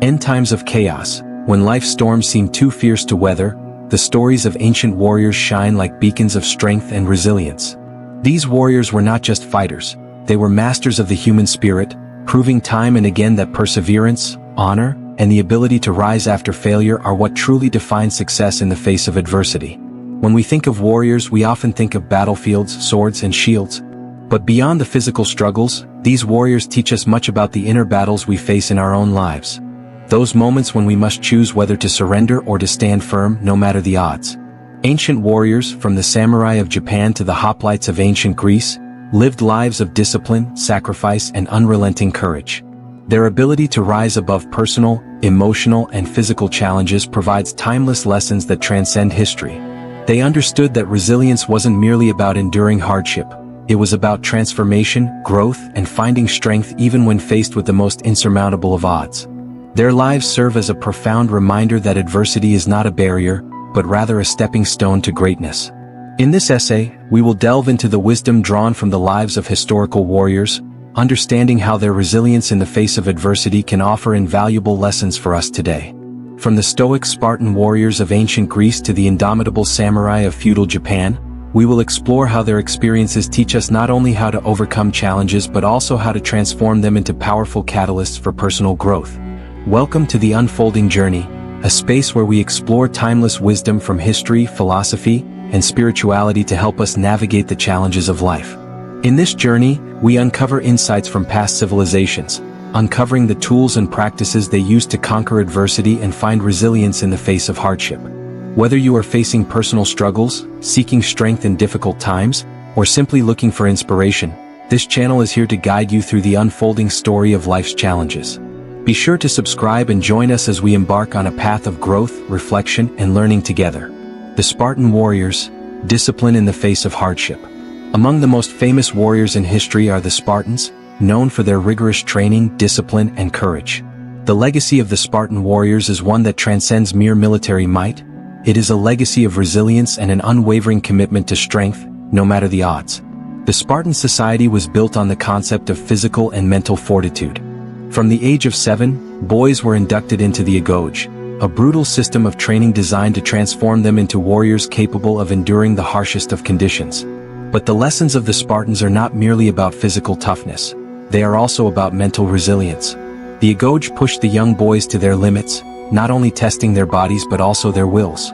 In times of chaos, when life's storms seem too fierce to weather, the stories of ancient warriors shine like beacons of strength and resilience. These warriors were not just fighters, they were masters of the human spirit, proving time and again that perseverance, honor, and the ability to rise after failure are what truly define success in the face of adversity. When we think of warriors, we often think of battlefields, swords, and shields. But beyond the physical struggles, these warriors teach us much about the inner battles we face in our own lives. Those moments when we must choose whether to surrender or to stand firm no matter the odds. Ancient warriors, from the samurai of Japan to the hoplites of ancient Greece, lived lives of discipline, sacrifice, and unrelenting courage. Their ability to rise above personal, emotional, and physical challenges provides timeless lessons that transcend history. They understood that resilience wasn't merely about enduring hardship. It was about transformation, growth, and finding strength even when faced with the most insurmountable of odds. Their lives serve as a profound reminder that adversity is not a barrier, but rather a stepping stone to greatness. In this essay, we will delve into the wisdom drawn from the lives of historical warriors, understanding how their resilience in the face of adversity can offer invaluable lessons for us today. From the stoic Spartan warriors of ancient Greece to the indomitable samurai of feudal Japan, we will explore how their experiences teach us not only how to overcome challenges but also how to transform them into powerful catalysts for personal growth. Welcome to the Unfolding Journey, a space where we explore timeless wisdom from history, philosophy, and spirituality to help us navigate the challenges of life. In this journey, we uncover insights from past civilizations, uncovering the tools and practices they used to conquer adversity and find resilience in the face of hardship. Whether you are facing personal struggles, seeking strength in difficult times, or simply looking for inspiration, this channel is here to guide you through the unfolding story of life's challenges. Be sure to subscribe and join us as we embark on a path of growth, reflection, and learning together. The Spartan warriors, discipline in the face of hardship. Among the most famous warriors in history are the Spartans, known for their rigorous training, discipline, and courage. The legacy of the Spartan warriors is one that transcends mere military might. It is a legacy of resilience and an unwavering commitment to strength, no matter the odds. The Spartan society was built on the concept of physical and mental fortitude. From the age of 7, boys were inducted into the agoge, a brutal system of training designed to transform them into warriors capable of enduring the harshest of conditions. But the lessons of the Spartans are not merely about physical toughness. They are also about mental resilience. The agoge pushed the young boys to their limits, not only testing their bodies but also their wills.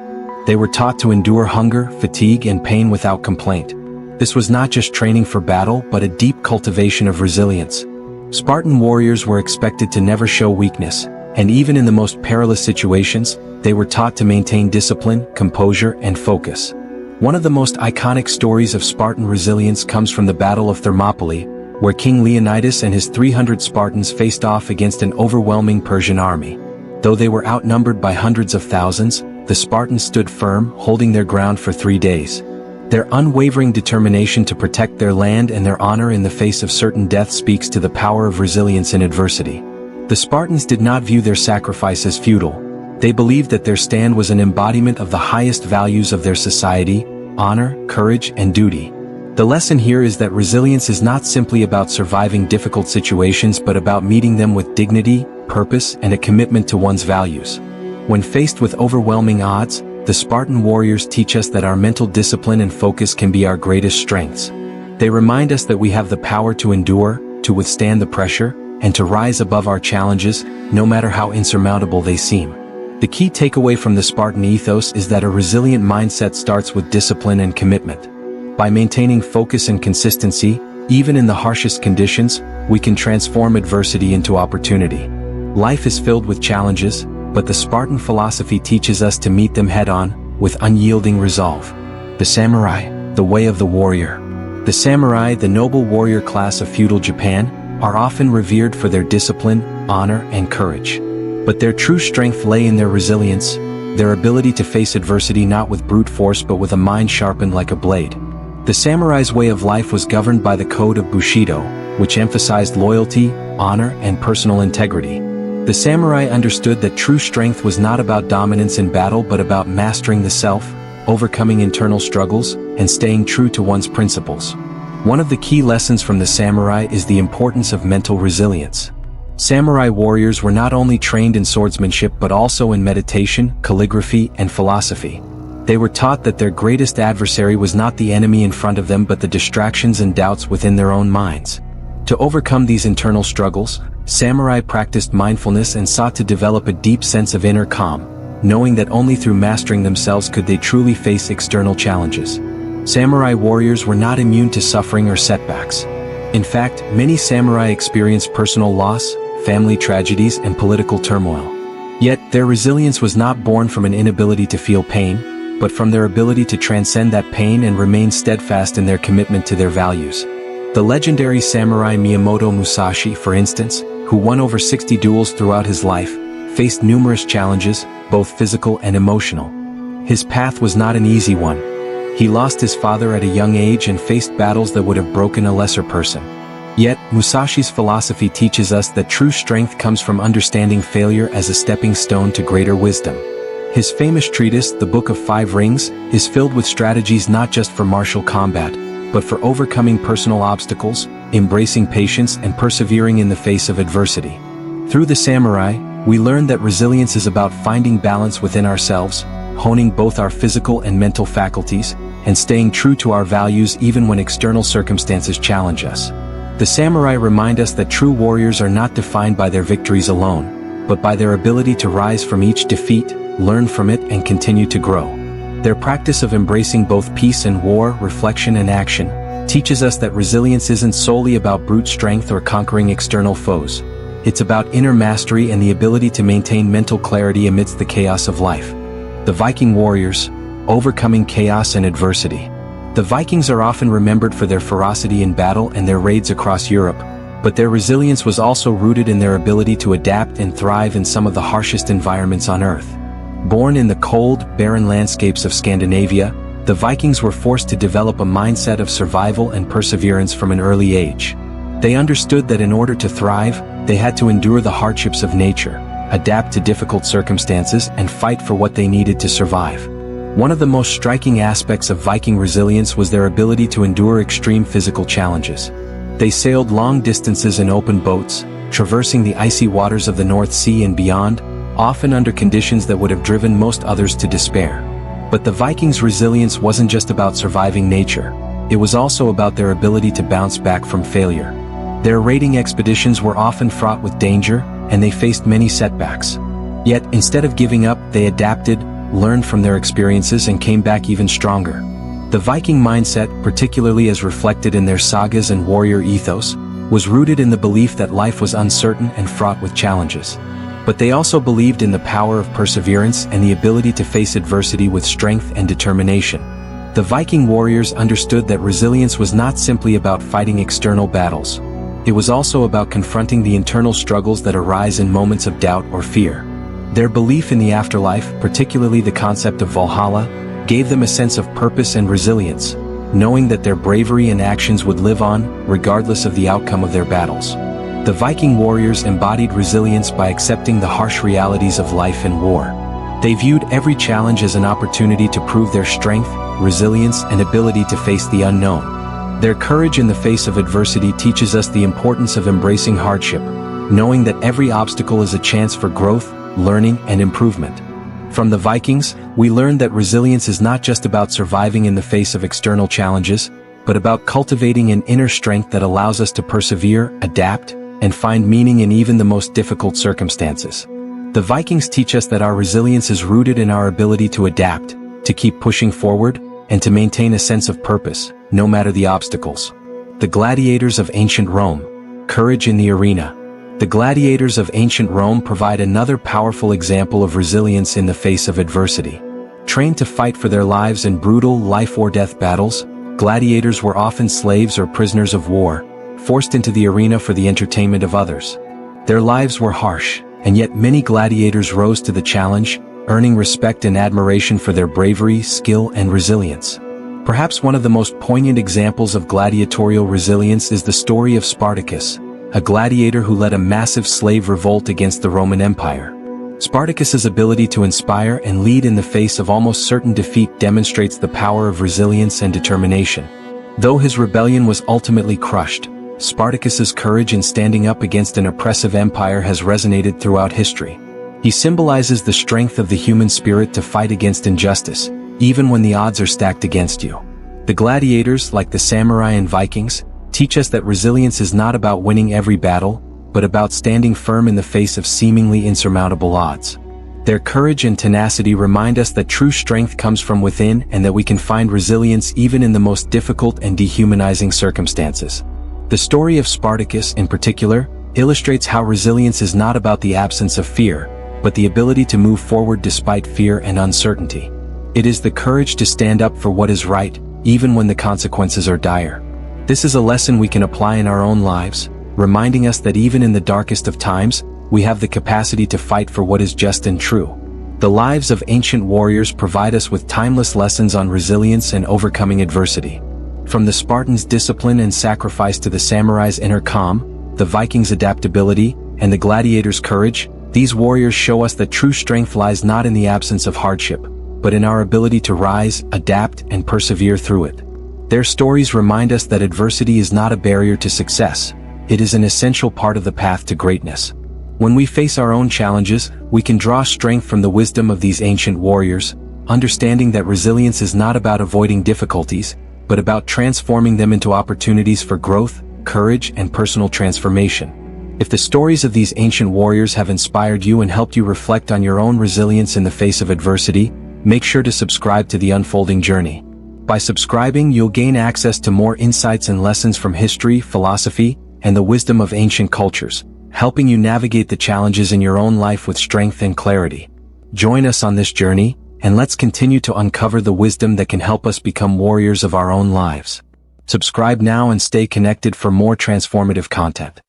They were taught to endure hunger, fatigue, and pain without complaint. This was not just training for battle but a deep cultivation of resilience. Spartan warriors were expected to never show weakness, and even in the most perilous situations, they were taught to maintain discipline, composure, and focus. One of the most iconic stories of Spartan resilience comes from the Battle of Thermopylae, where King Leonidas and his 300 Spartans faced off against an overwhelming Persian army. Though they were outnumbered by hundreds of thousands, the Spartans stood firm, holding their ground for 3 days. Their unwavering determination to protect their land and their honor in the face of certain death speaks to the power of resilience in adversity. The Spartans did not view their sacrifice as futile. They believed that their stand was an embodiment of the highest values of their society: honor, courage, and duty. The lesson here is that resilience is not simply about surviving difficult situations but about meeting them with dignity, purpose, and a commitment to one's values. When faced with overwhelming odds, the Spartan warriors teach us that our mental discipline and focus can be our greatest strengths. They remind us that we have the power to endure, to withstand the pressure, and to rise above our challenges, no matter how insurmountable they seem. The key takeaway from the Spartan ethos is that a resilient mindset starts with discipline and commitment. By maintaining focus and consistency, even in the harshest conditions, we can transform adversity into opportunity. Life is filled with challenges, but the Spartan philosophy teaches us to meet them head-on, with unyielding resolve. The samurai, the way of the warrior. The samurai, the noble warrior class of feudal Japan, are often revered for their discipline, honor, and courage. But their true strength lay in their resilience, their ability to face adversity not with brute force but with a mind sharpened like a blade. The samurai's way of life was governed by the code of Bushido, which emphasized loyalty, honor, and personal integrity. The samurai understood that true strength was not about dominance in battle but about mastering the self, overcoming internal struggles, and staying true to one's principles. One of the key lessons from the samurai is the importance of mental resilience. Samurai warriors were not only trained in swordsmanship but also in meditation, calligraphy, and philosophy. They were taught that their greatest adversary was not the enemy in front of them but the distractions and doubts within their own minds. To overcome these internal struggles, samurai practiced mindfulness and sought to develop a deep sense of inner calm, knowing that only through mastering themselves could they truly face external challenges. Samurai warriors were not immune to suffering or setbacks. In fact, many samurai experienced personal loss, family tragedies, and political turmoil. Yet, their resilience was not born from an inability to feel pain, but from their ability to transcend that pain and remain steadfast in their commitment to their values. The legendary samurai Miyamoto Musashi, for instance, who won over 60 duels throughout his life, faced numerous challenges, both physical and emotional. His path was not an easy one. He lost his father at a young age and faced battles that would have broken a lesser person. Yet, Musashi's philosophy teaches us that true strength comes from understanding failure as a stepping stone to greater wisdom. His famous treatise, The Book of Five Rings, is filled with strategies not just for martial combat, but for overcoming personal obstacles, embracing patience, and persevering in the face of adversity. Through the samurai, we learn that resilience is about finding balance within ourselves, honing both our physical and mental faculties, and staying true to our values even when external circumstances challenge us. The samurai remind us that true warriors are not defined by their victories alone, but by their ability to rise from each defeat, learn from it, and continue to grow. Their practice of embracing both peace and war, reflection and action, teaches us that resilience isn't solely about brute strength or conquering external foes. It's about inner mastery and the ability to maintain mental clarity amidst the chaos of life. The Viking warriors, overcoming chaos and adversity. The Vikings are often remembered for their ferocity in battle and their raids across Europe, but their resilience was also rooted in their ability to adapt and thrive in some of the harshest environments on Earth. Born in the cold, barren landscapes of Scandinavia, the Vikings were forced to develop a mindset of survival and perseverance from an early age. They understood that in order to thrive, they had to endure the hardships of nature, adapt to difficult circumstances, and fight for what they needed to survive. One of the most striking aspects of Viking resilience was their ability to endure extreme physical challenges. They sailed long distances in open boats, traversing the icy waters of the North Sea and beyond, often under conditions that would have driven most others to despair. But the Vikings' resilience wasn't just about surviving nature. It was also about their ability to bounce back from failure. Their raiding expeditions were often fraught with danger, and they faced many setbacks. Yet, instead of giving up, they adapted, learned from their experiences, and came back even stronger. The Viking mindset, particularly as reflected in their sagas and warrior ethos, was rooted in the belief that life was uncertain and fraught with challenges. But they also believed in the power of perseverance and the ability to face adversity with strength and determination. The Viking warriors understood that resilience was not simply about fighting external battles. It was also about confronting the internal struggles that arise in moments of doubt or fear. Their belief in the afterlife, particularly the concept of Valhalla, gave them a sense of purpose and resilience, knowing that their bravery and actions would live on, regardless of the outcome of their battles. The Viking warriors embodied resilience by accepting the harsh realities of life and war. They viewed every challenge as an opportunity to prove their strength, resilience, and ability to face the unknown. Their courage in the face of adversity teaches us the importance of embracing hardship, knowing that every obstacle is a chance for growth, learning, and improvement. From the Vikings, we learn that resilience is not just about surviving in the face of external challenges, but about cultivating an inner strength that allows us to persevere, adapt, and find meaning in even the most difficult circumstances. The Vikings teach us that our resilience is rooted in our ability to adapt, to keep pushing forward, and to maintain a sense of purpose, no matter the obstacles. The Gladiators of ancient Rome, courage in the arena. The gladiators of ancient Rome provide another powerful example of resilience in the face of adversity. Trained to fight for their lives in brutal life-or-death battles, gladiators were often slaves or prisoners of war, forced into the arena for the entertainment of others. Their lives were harsh, and yet many gladiators rose to the challenge, earning respect and admiration for their bravery, skill, and resilience. Perhaps one of the most poignant examples of gladiatorial resilience is the story of Spartacus, a gladiator who led a massive slave revolt against the Roman Empire. Spartacus's ability to inspire and lead in the face of almost certain defeat demonstrates the power of resilience and determination. Though his rebellion was ultimately crushed, Spartacus's courage in standing up against an oppressive empire has resonated throughout history. He symbolizes the strength of the human spirit to fight against injustice, even when the odds are stacked against you. The gladiators, like the samurai and Vikings, teach us that resilience is not about winning every battle, but about standing firm in the face of seemingly insurmountable odds. Their courage and tenacity remind us that true strength comes from within and that we can find resilience even in the most difficult and dehumanizing circumstances. The story of Spartacus, in particular, illustrates how resilience is not about the absence of fear, but the ability to move forward despite fear and uncertainty. It is the courage to stand up for what is right, even when the consequences are dire. This is a lesson we can apply in our own lives, reminding us that even in the darkest of times, we have the capacity to fight for what is just and true. The lives of ancient warriors provide us with timeless lessons on resilience and overcoming adversity. From the Spartans' discipline and sacrifice to the samurai's inner calm, the Vikings' adaptability, and the gladiators' courage, these warriors show us that true strength lies not in the absence of hardship, but in our ability to rise, adapt, and persevere through it. Their stories remind us that adversity is not a barrier to success. It is an essential part of the path to greatness. When we face our own challenges, we can draw strength from the wisdom of these ancient warriors, understanding that resilience is not about avoiding difficulties, but about transforming them into opportunities for growth, courage, and personal transformation. If the stories of these ancient warriors have inspired you and helped you reflect on your own resilience in the face of adversity, make sure to subscribe to The Unfolding Journey. By subscribing, you'll gain access to more insights and lessons from history, philosophy, and the wisdom of ancient cultures, helping you navigate the challenges in your own life with strength and clarity. Join us on this journey, and let's continue to uncover the wisdom that can help us become warriors of our own lives. Subscribe now and stay connected for more transformative content.